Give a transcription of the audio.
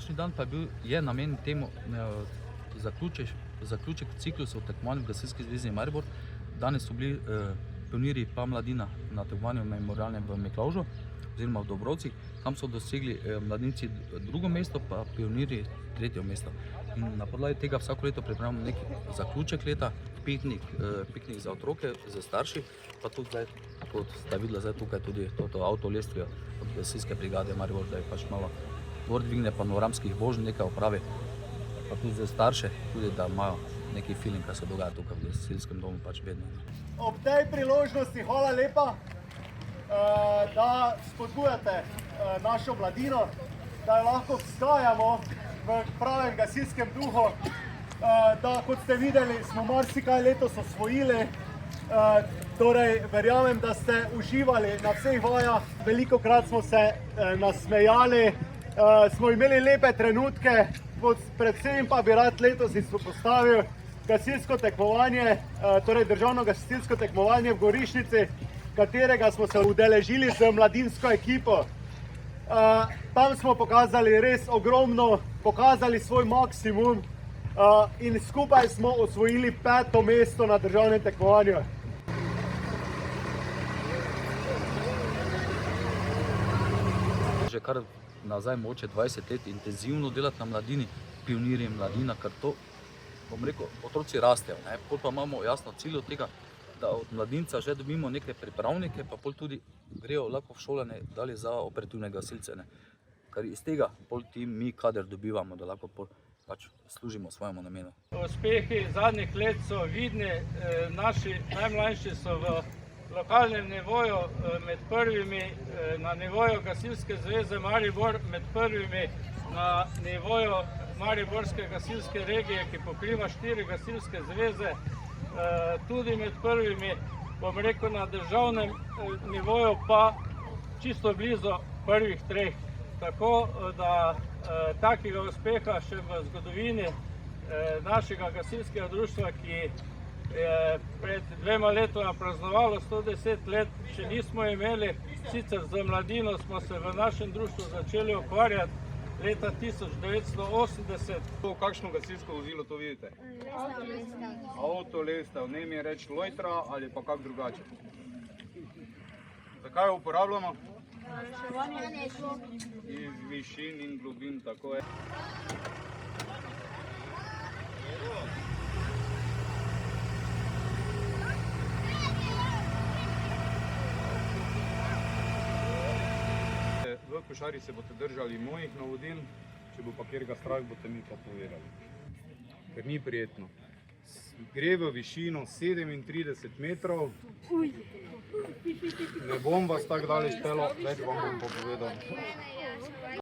današnji dan pa je namenjen temu zaključek ciklusa v tekmovanju v Gasilski zvezi Maribor. Danes so bili pionirji pa mladina na tekmovanju memorialnem v Miklavžu oziroma v Dobrovcih. Tam so dosegli mladinci drugo mesto, pa pionirji tretje mesto. In na podlagi tega vsako leto pripravljamo neki zaključek leta, piknik za otroke, za starši, pa tudi zdaj, kot sta videla zdaj tukaj tudi to avtolestvijo od Gasilske brigade Maribor, da je pač malo gor dvigne panoramskih vožnj, nekaj opravi, pa tudi za starše, tudi da imajo neki feeling, kaj se dogaja tukaj v gasilskem domu, pač vedno. Ob tej priložnosti hvala lepa, da spodbujate našo mladino, da jo lahko vzgajamo v pravem gasilskem duhu, da, kot ste videli, smo marsikaj letos osvojili, torej verjamem, da ste uživali na vseh vajah, velikokrat smo se nasmejali, smo imeli lepe trenutke, predvsem pa bi rad letos izpostavil gasilsko tekmovanje, torej državno gasilsko tekmovanje v Gorišnici, katerega smo se udeležili z mladinsko ekipo. Tam smo pokazali res ogromno, pokazali svoj maksimum in skupaj smo osvojili 5. mesto na državnem tekmovanju. Že kar nazaj moče 20 let intenzivno delati na mladini, pionirji mladina, ker to, bom rekel, otroci rastejo. Pol pa imamo jasno cilj od tega, da od mladinca že dobimo neke pripravnike, pa pol tudi grejo lahko v šolanje dalje za operativne gasilce. Ker iz tega pol mi kader dobivamo, da lahko pol pač služimo svojemu namenu. Uspehi zadnjih let so vidni, naši najmlajši so v lokalnem nivoju med prvimi, na nivoju Gasilske zveze Maribor, med prvimi na nivoju Mariborske gasilske regije, ki pokriva 4 gasilske zveze, tudi med prvimi, bom rekel, na državnem nivoju pa čisto blizu prvih 3. Tako da takega uspeha še v zgodovini našega gasilskega društva, ki je pred 2 letoma praznovalo 110 let, še nismo imeli. Sicer z mladino smo se v našem društvu začeli ukvarjati leta 1980. Kakšno gasilsko vozilo to vidite? Avtolestev, ne mi je reči lojtra ali pa kak drugače. Zakaj jo uporabljamo? Iz višin in globin, tako je. V košari se boste držali mojih navodil, če bo pa kjerga strah, boste mi pa povedali. Ker ni prijetno. Gre v višino 37 metrov. Ne bom vas tako daleč pelal, več vam bom povedal.